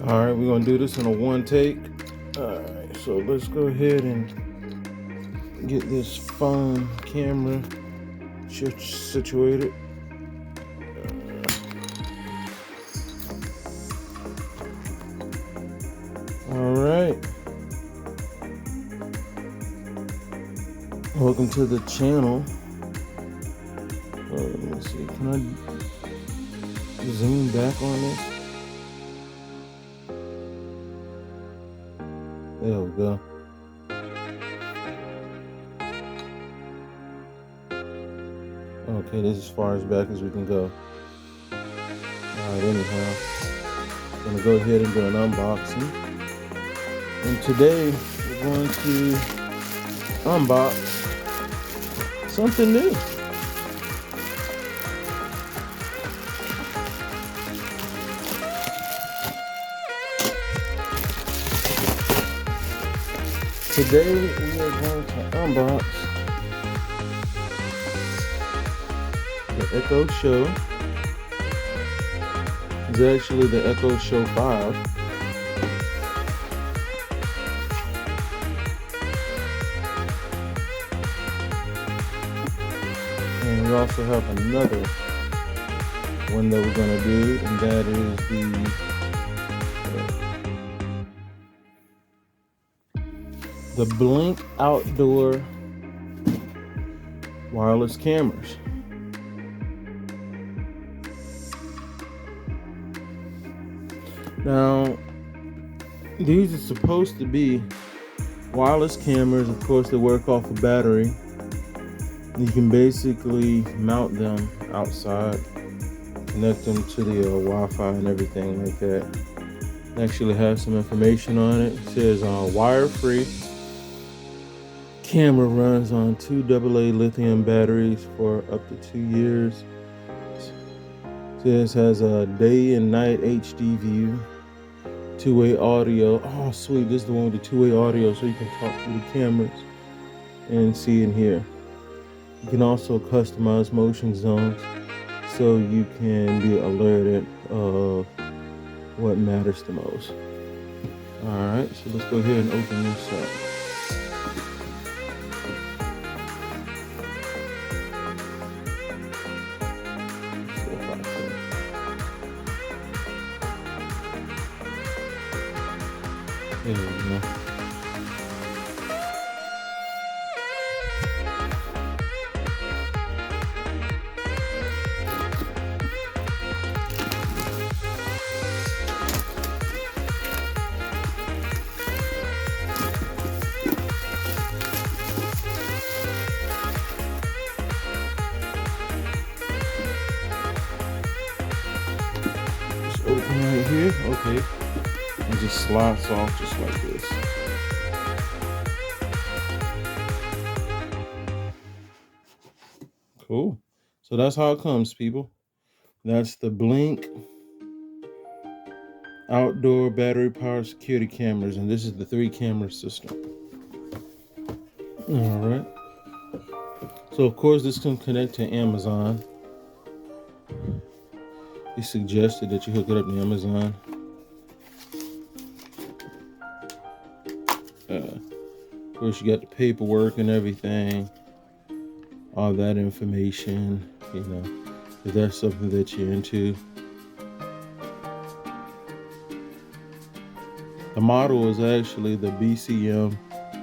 All right, we're gonna do this in a one take. All right, so let's go ahead and get this phone camera situated. All right, welcome to the channel. Let me see, can I zoom back on this? There we go. Okay, this is as far as back as we can go. Alright, anyhow, I'm gonna go ahead and do an unboxing. And today we're going to unbox something new. Today we are going to unbox the Echo Show. It's actually the Echo Show 5. And we also have another one that we're going to do, and that is the Blink outdoor wireless cameras. Now, these are supposed to be wireless cameras. Of course, they work off a battery. You can basically mount them outside, connect them to the Wi-Fi and everything like that. It actually has some information on it. It says wire-free. Camera runs on 2 AA lithium batteries for up to 2 years. This has a day and night HD view, two-way audio. Oh, sweet! This is the one with the two-way audio, so you can talk through the cameras and see and hear. You can also customize motion zones, so you can be alerted of what matters the most. All right, so let's go ahead and open this up. There we go. Just open right here. Okay. And just slides off just like this. Cool. So that's how it comes, people. That's the Blink outdoor battery powered security cameras, and this is the 3-camera system. All right. So of course this can connect to Amazon. He suggested that you hook it up to Amazon. Of course, you got the paperwork and everything, all that information, you know, if that's something that you're into. The model is actually the BCM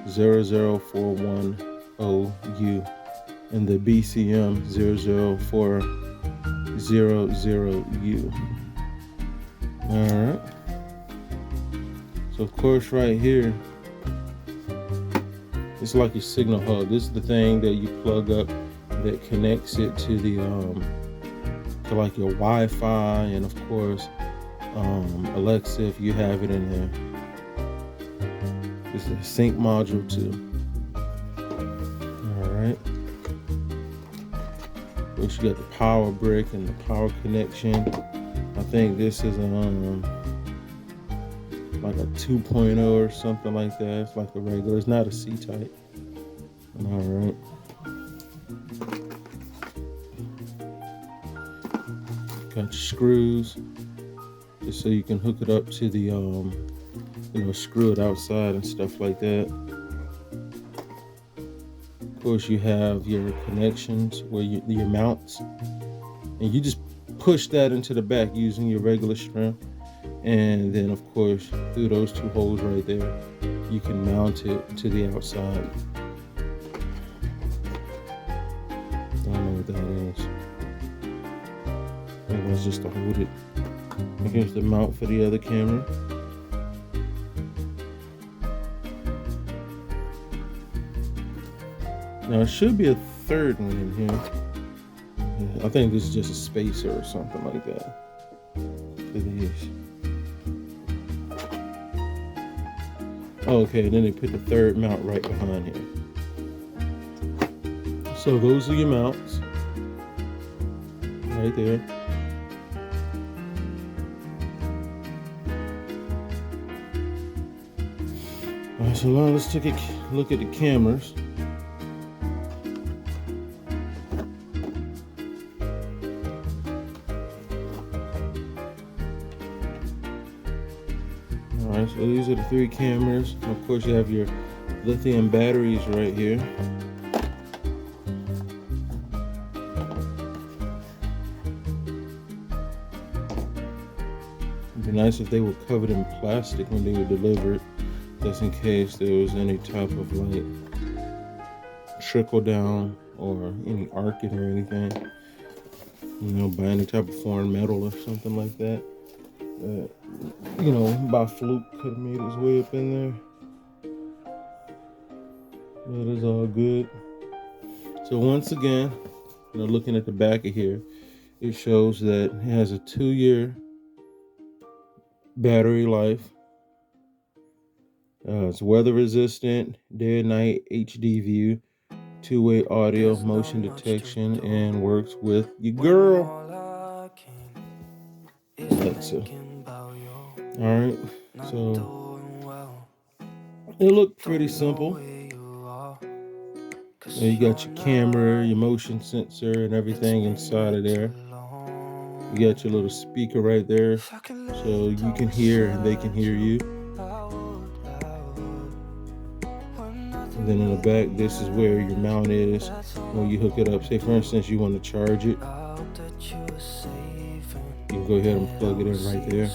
00410U and the BCM 00400U. All right. So of course, right here, it's like your signal hub. This is the thing that you plug up that connects it to the to like your Wi-Fi, and of course Alexa if you have it in there. This is a sync module too. All right. Of course, you got the power brick and the power connection. I think this is like a 2.0 or something like that. It's like a regular. It's not a C-type. All right. Got your screws. just so you can hook it up to the screw it outside and stuff like that. Of course, you have your connections where your mounts, and you just push that into the back using your regular strength, and then of course through those two holes right there you can mount it to the outside. I don't know what that is. I think that's just to hold it. And here's the mount for the other camera. Now, it should be a third one in here. I think this is just a spacer or something like that for these. Okay, then they put the third mount right behind here. So those are your mounts right there. All right, so now let's take a look at the cameras. Alright, so these are the 3 cameras. And of course, you have your lithium batteries right here. It'd be nice if they were covered in plastic when they were delivered, just in case there was any type of like trickle down or any arcing or anything, by any type of foreign metal or something like that. By fluke could have made its way up in there. That is all good. So once again, looking at the back of here, it shows that it has a 2-year battery life. It's weather resistant, day and night HD view, 2-way audio, motion detection, and works with your girl Alexa. Alright, so it looked pretty simple. You got your camera, your motion sensor, and everything inside of there. You got your little speaker right there, so you can hear and they can hear you. And then in the back, this is where your mount is when you hook it up. Say, for instance, you want to charge it. You can go ahead and plug it in right there.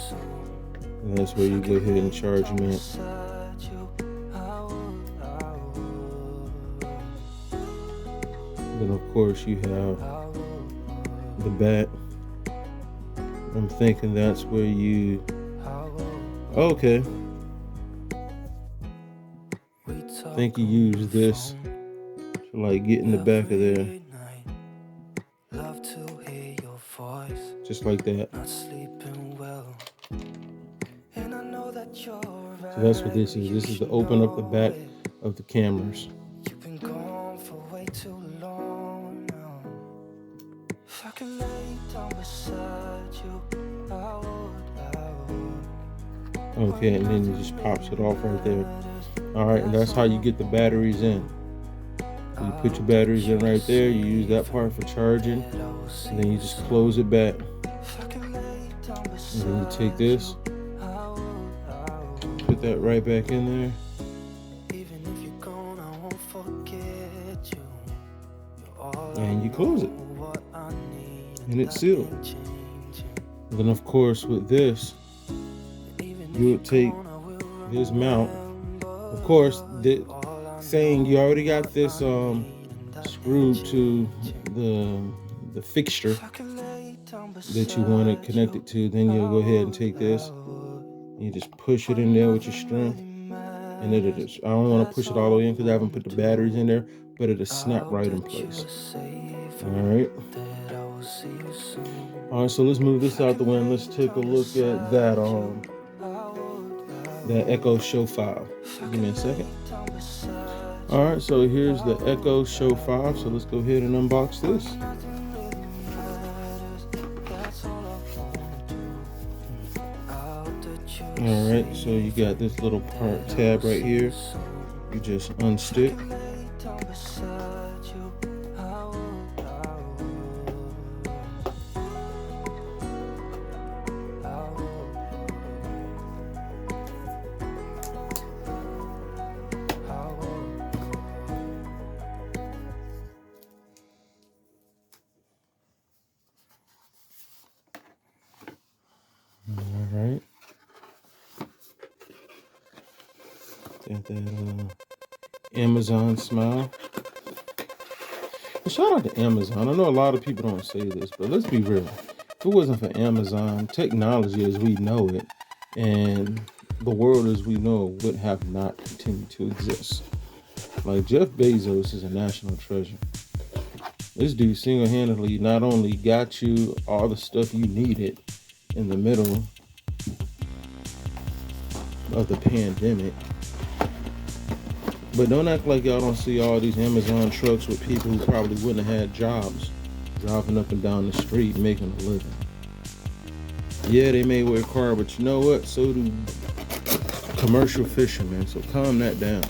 And that's where you go ahead and charge them in. Then of course you have the back. I'm thinking that's where you, okay. I think you use this to like get in the back of there. Just like that. So that's what this is. This is to open up the back of the cameras. Okay, and then it just pops it off right there. Alright, and that's how you get the batteries in. So you put your batteries in right there, you use that part for charging, and then you just close it back. And then you take this, put that right back in there. And you close it. And it's sealed. And then of course with this, you would take this mount. Of course, saying you already got this screwed to the fixture that you want it connected to, then you'll go ahead and take this and you just push it in there with your strength, and it'll just, I don't want to push it all the way in because I haven't put the batteries in there, but it'll snap right in place. Alright, so let's move this out the way and let's take a look at that Echo Show 5. Give me a second. Alright, so here's the Echo Show 5. So let's go ahead and unbox this. Alright, so you got this little part tab right here. You just unstick. Got that Amazon smile. And shout out to Amazon. I know a lot of people don't say this, but let's be real. If it wasn't for Amazon, technology as we know it and the world as we know it would have not continued to exist. Like Jeff Bezos is a national treasure. This dude single-handedly not only got you all the stuff you needed in the middle of the pandemic, but don't act like y'all don't see all these Amazon trucks with people who probably wouldn't have had jobs driving up and down the street making a living. Yeah, they may work hard, but you know what? So do commercial fishermen. So calm that down.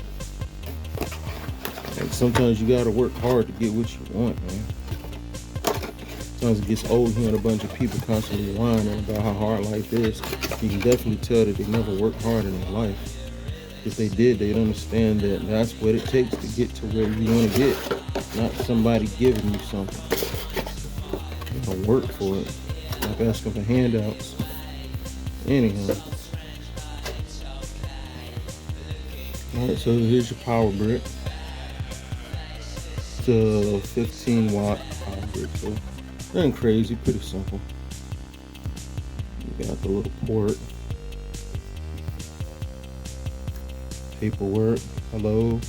Like sometimes you gotta work hard to get what you want, man. Sometimes it gets old hearing a bunch of people constantly whining about how hard life is. You can definitely tell that they never worked hard in their life. If they did, they'd understand that that's what it takes to get to where you want to get, not somebody giving you something. You don't work for it. Like asking for handouts. Anyhow. Alright, so here's your power brick. It's a 15 watt power brick. So nothing crazy, pretty simple. You got the little port. Paperwork. Hello.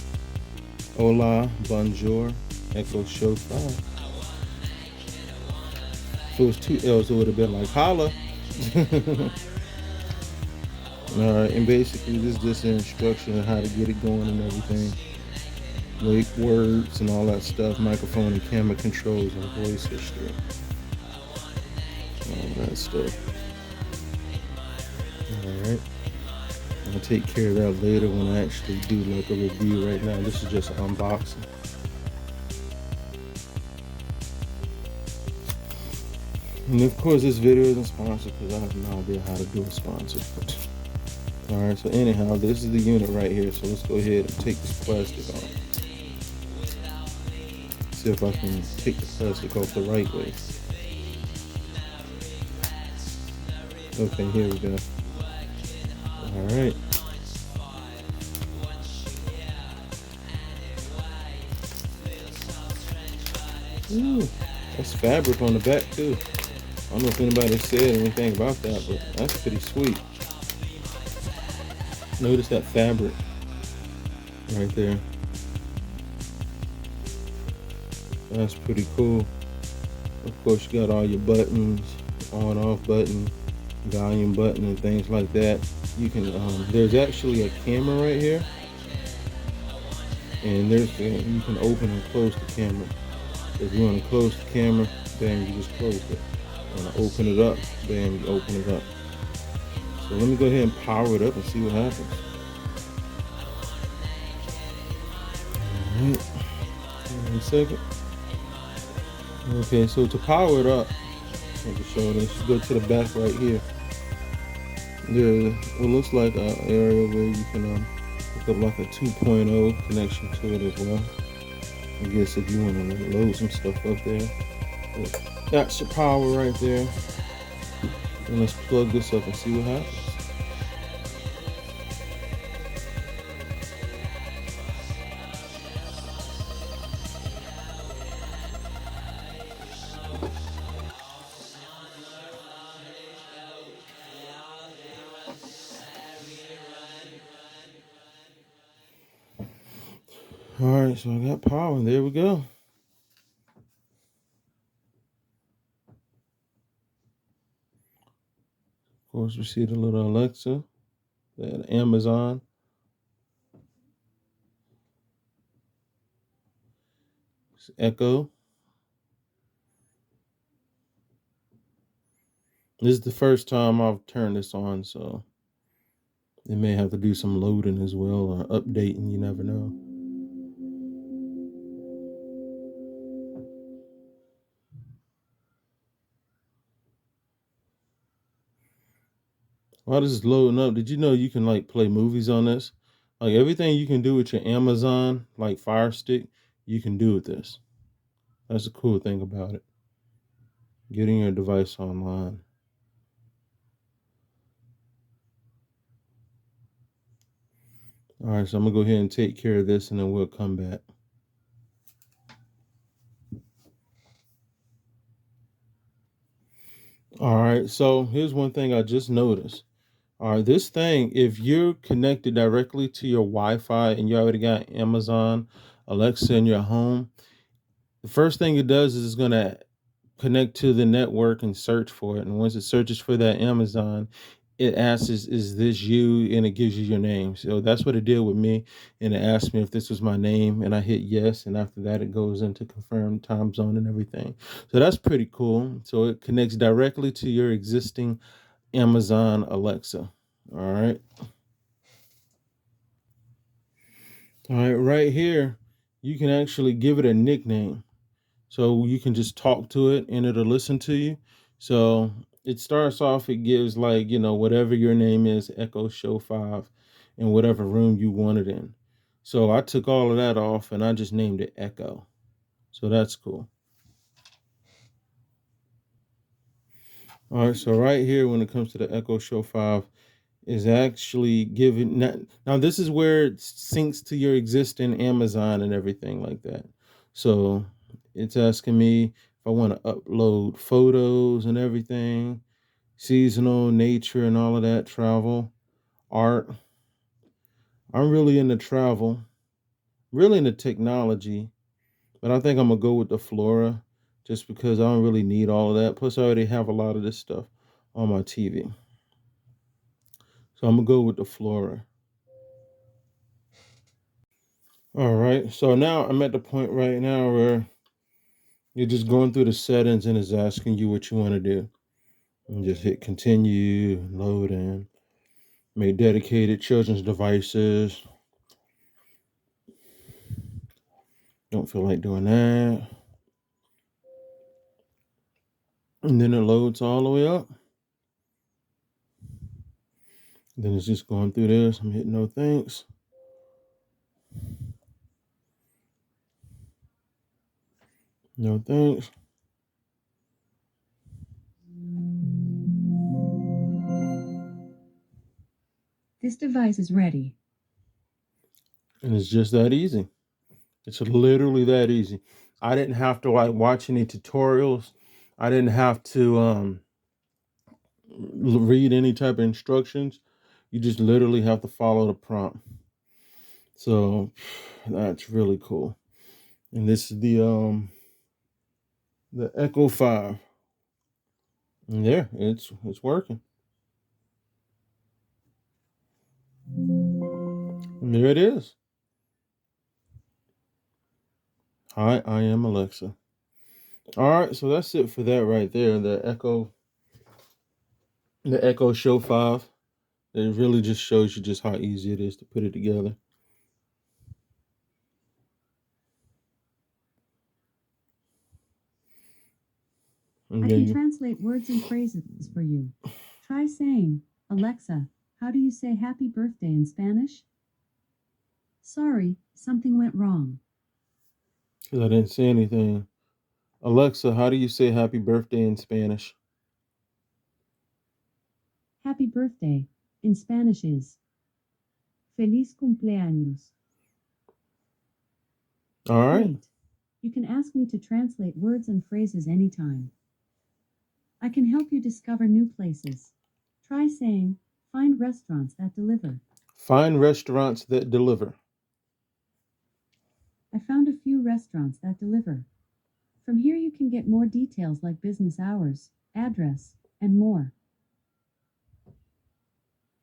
Hola. Bonjour. Echo show 5. If it was 2 L's, it would have been like holla. Alright, and basically this is just an instruction on how to get it going and everything. Wake words and all that stuff, microphone and camera controls and voice history. All that stuff. Alright. I'll take care of that later when I actually do like a review. Right now, this is just an unboxing. And of course this video isn't sponsored because I have no idea how to do a sponsor. Alright, so anyhow, this is the unit right here. So let's go ahead and take this plastic off. See if I can take the plastic off the right way. Okay, here we go. Alright. Ooh, that's fabric on the back too. I don't know if anybody said anything about that, but that's pretty sweet. Notice that fabric right there. That's pretty cool. Of course, you got all your buttons, on off button, volume button, and things like that. You can there's actually a camera right here, and you can open and close the camera. If you want to close the camera, then you just close it. Want to open it up, then you open it up. So let me go ahead and power it up and see what happens. Alright, one second. Okay, so to power it up, let me show this. Go to the back right here. There, it looks like an area where you can hook up like a 2.0 connection to it as well. I guess if you want to load some stuff up there. But that's your power right there. And let's plug this up and see what happens. Alright, so I got power, and there we go. Of course, we see the little Alexa, that Amazon. It's Echo. This is the first time I've turned this on, so it may have to do some loading as well or updating, you never know. While this is loading up, did you know you can like play movies on this? Like everything you can do with your Amazon, like Fire Stick, you can do with this. That's the cool thing about it. Getting your device online. All right, so I'm gonna go ahead and take care of this and then we'll come back. All right, so here's one thing I just noticed. All right, this thing, if you're connected directly to your Wi-Fi and you already got Amazon Alexa in your home, the first thing it does is it's gonna connect to the network and search for it. And once it searches for that Amazon, it asks, is this you? And it gives you your name. So that's what it did with me. And it asked me if this was my name. And I hit yes. And after that, it goes into confirm time zone and everything. So that's pretty cool. So it connects directly to your existing Amazon Alexa. All right. All right. Right here, you can actually give it a nickname. So you can just talk to it and it'll listen to you. So it starts off, it gives like, whatever your name is, Echo Show 5, in whatever room you want it in. So I took all of that off and I just named it Echo. So that's cool. All right, so right here, when it comes to the Echo Show 5, is actually giving now this is where it syncs to your existing Amazon and everything like that. So it's asking me if I want to upload photos and everything, seasonal, nature, and all of that, travel, art. I'm really into travel, really into technology, but I think I'm gonna go with the flora just because I don't really need all of that. Plus, I already have a lot of this stuff on my TV. So I'm gonna go with the flora. All right. So now I'm at the point right now where you're just going through the settings and it's asking you what you want to do. And just hit continue, load in, make dedicated children's devices. Don't feel like doing that. And then it loads all the way up. Then it's just going through this. I'm hitting no thanks. No thanks. This device is ready. And it's just that easy. It's literally that easy. I didn't have to like watch any tutorials. I didn't have to read any type of instructions. You just literally have to follow the prompt. So that's really cool. And this is the Echo 5. And yeah, it's working. And there it is. Hi, I am Alexa. All right, so that's it for that right there. The Echo Show 5. It really just shows you just how easy it is to put it together. And I then can you translate words and phrases for you. Try saying, Alexa, how do you say happy birthday in Spanish? Sorry, something went wrong. because I didn't say anything. Alexa, how do you say happy birthday in Spanish? Happy birthday in Spanish is Feliz cumpleaños. All right. Great. You can ask me to translate words and phrases anytime. I can help you discover new places. Try saying, find restaurants that deliver. Find restaurants that deliver. I found a few restaurants that deliver. From here you can get more details like business hours, address, and more.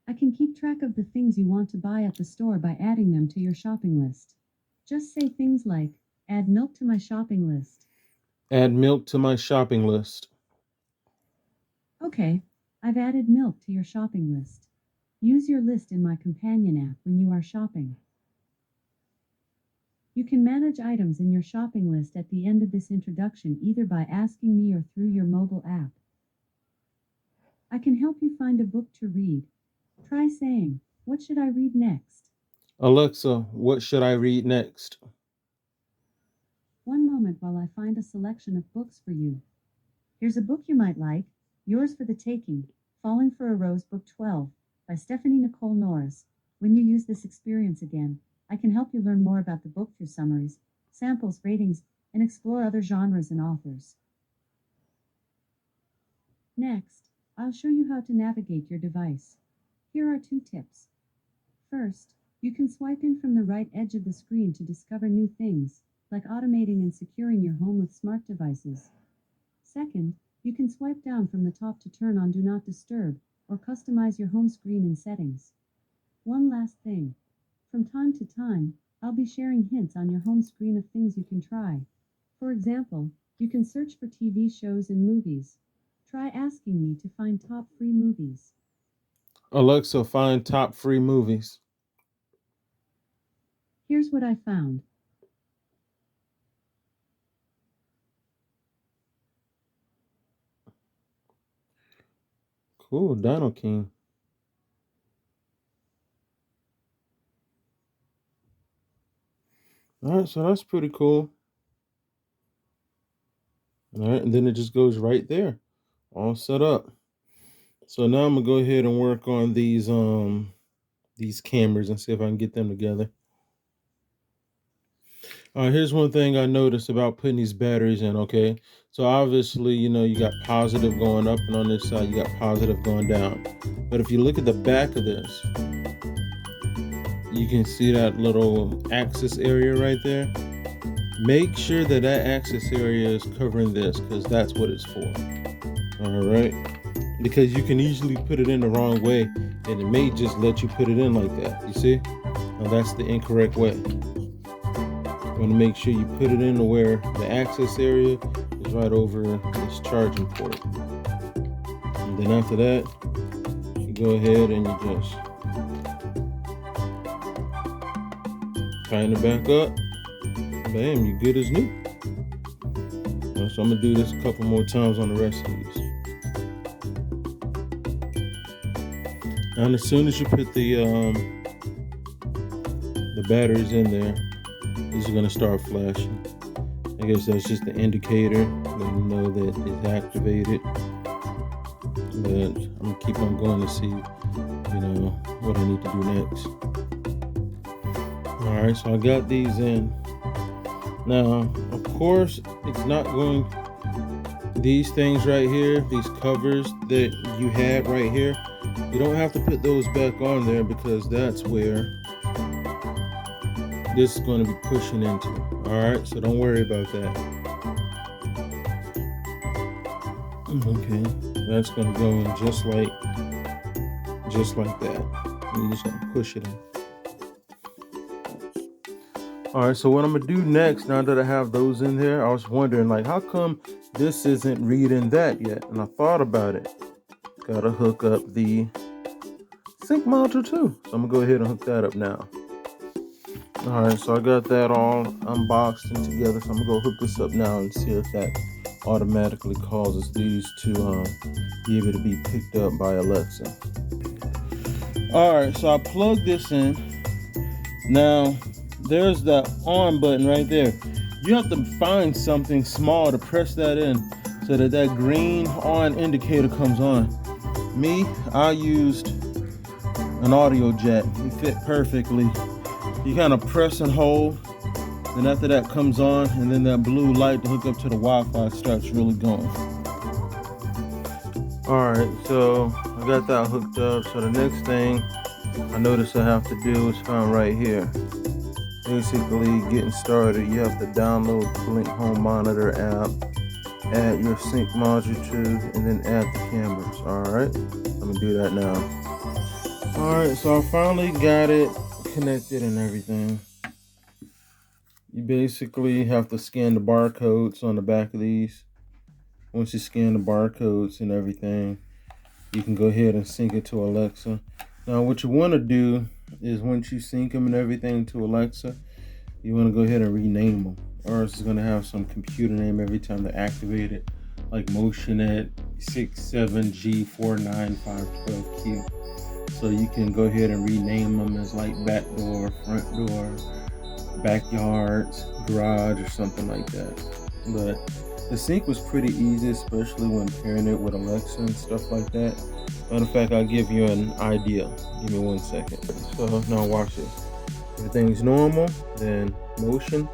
I can keep track of the things you want to buy at the store by adding them to your shopping list. Just say things like, add milk to my shopping list. Add milk to my shopping list. Okay, I've added milk to your shopping list. Use your list in my companion app when you are shopping. You can manage items in your shopping list at the end of this introduction either by asking me or through your mobile app. I can help you find a book to read. Try saying, what should I read next? Alexa, what should I read next? One moment while I find a selection of books for you. Here's a book you might like, Yours for the Taking, Falling for a Rose, Book 12, by Stephanie Nicole Norris, When you use this experience again, I can help you learn more about the book through summaries, samples, ratings, and explore other genres and authors. Next, I'll show you how to navigate your device. Here are 2 tips. First, you can swipe in from the right edge of the screen to discover new things, like automating and securing your home with smart devices. Second, you can swipe down from the top to turn on Do Not Disturb, or customize your home screen and settings. One last thing. From time to time, I'll be sharing hints on your home screen of things you can try. For example, you can search for TV shows and movies. Try asking me to find top free movies. Alexa, find top free movies. Here's what I found. Cool, Dino King. All right, so that's pretty cool. All right, and then it just goes right there, all set up. So now I'm gonna go ahead and work on these cameras and see if I can get them together. Here's one thing I noticed about putting these batteries in. Okay, so obviously you got positive going up, and on this side you got positive going down. But if you look at the back of this, you can see that little axis area right there. Make sure that axis area is covering this, because that's what it's for. All right, because you can easily put it in the wrong way, and it may just let you put it in like that. You see? Now that's the incorrect way. You want to make sure you put it in where the access area is right over this charging port. And then after that, you go ahead and you just tighten it back up. Bam, you're good as new. So I'm gonna do this a couple more times on the rest of these. And as soon as you put the batteries in there, these are gonna start flashing. I guess that's just the indicator, letting you know that it's activated. But I'm gonna keep on going to see, what I need to do next. All right, so I got these in. Now, of course, it's not going. These things right here, these covers that you have right here, you don't have to put those back on there, because that's where this is going to be pushing into. All right, so don't worry about that. Okay, that's going to go in just like that. And you're just going to push it in. All right, so what I'm gonna do next, now that I have those in there, I was wondering, like, how come this isn't reading that yet? And I thought about it. Gotta hook up the sync module too. So I'm gonna go ahead and hook that up now. All right, so I got that all unboxed and together. So I'm gonna go hook this up now and see if that automatically causes these to be able to be picked up by Alexa. All right, so I plugged this in. Now, there's the on button right there. You have to find something small to press that in so that green on indicator comes on. Me, I used an audio jack. It fit perfectly. You kind of press and hold, then after that comes on, and then that blue light to hook up to the Wi-Fi starts really going. All right, so I got that hooked up. So the next thing I notice I have to do is find right here. Basically, getting started, you have to download the Blink Home Monitor app, add your sync module to, and then add the cameras. All right, I'm gonna do that now. All right, so I finally got it connected and everything. You basically have to scan the barcodes on the back of these. Once you scan the barcodes and everything, you can go ahead and sync it to Alexa. Now, what you want to do is once you sync them and everything to Alexa, you want to go ahead and rename them, or else it's going to have some computer name every time they activate it, like MotionNet 67G49512Q. So you can go ahead and rename them as like back door, front door, backyards, garage, or something like that. But The sync was pretty easy, especially when pairing it with Alexa and stuff like that. Matter of fact, I'll give you an idea. Give me 1 second. So now watch this. Everything's normal, then motion.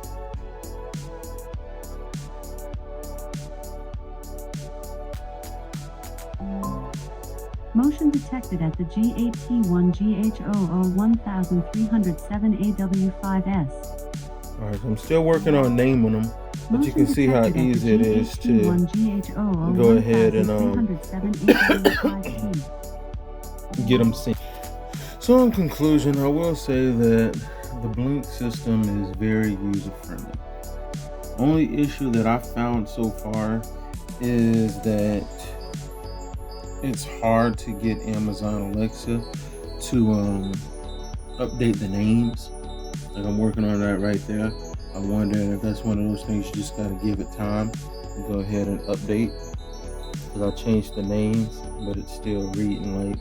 Motion detected at the G8T1GH001307AW5S. Alright, so I'm still working on naming them, but you can see how easy it is to go ahead and get them synced. So in conclusion, I will say that the Blink system is very user friendly. Only issue that I found so far is that it's hard to get Amazon Alexa to update the names. Like, I'm working on that right there. I'm wondering if that's one of those things you just gotta give it time and go ahead and update. Because I changed the names, but it's still reading like,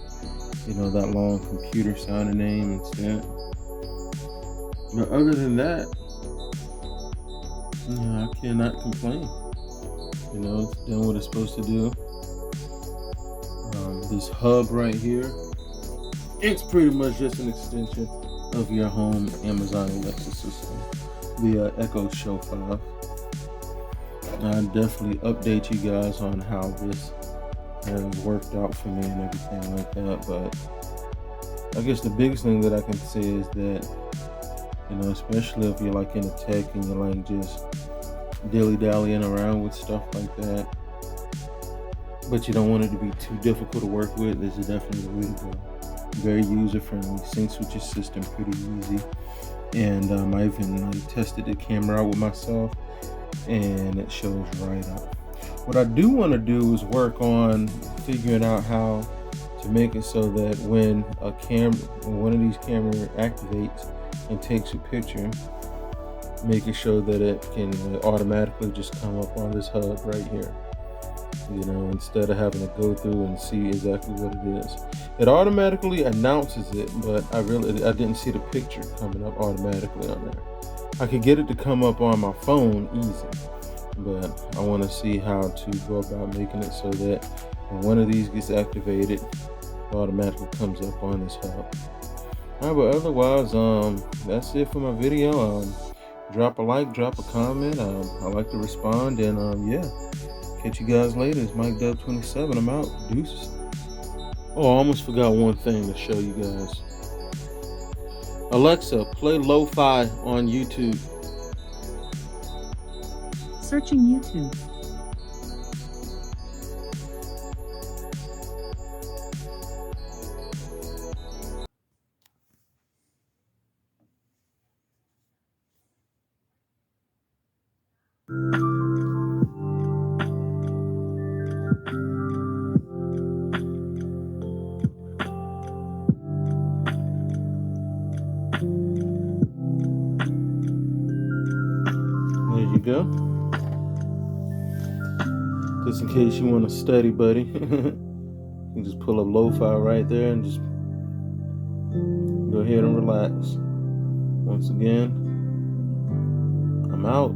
that long computer sounding name instead. But other than that, I cannot complain. It's doing what it's supposed to do. This hub right here, it's pretty much just an extension of your home Amazon Alexa system, the Echo Show 5. I'll definitely update you guys on how this has worked out for me and everything like that. But I guess the biggest thing that I can say is that, especially if you're like in a tech and you're like just dilly-dallying around with stuff like that, but you don't want it to be too difficult to work with, this is definitely the way to go. Very user-friendly, syncs with your system pretty easy. And I even tested the camera out with myself, and it shows right up. What I do want to do is work on figuring out how to make it so that when one of these cameras activates and takes a picture, making sure that it can automatically just come up on this hub right here. Instead of having to go through and see exactly what it is. It automatically announces it, but I didn't see the picture coming up automatically on there. I could get it to come up on my phone easy, but I want to see how to go about making it so that when one of these gets activated, it automatically comes up on this hub. Alright, but otherwise, that's it for my video. Drop a like, drop a comment. I like to respond, and catch you guys later. It's Mike Dub 27. I'm out. Deuces. Oh, I almost forgot one thing to show you guys. Alexa, play lo-fi on YouTube. Searching YouTube. There you go. Just in case you want to study, buddy. You can just pull up lo-fi right there and just go ahead and relax. Once again, I'm out.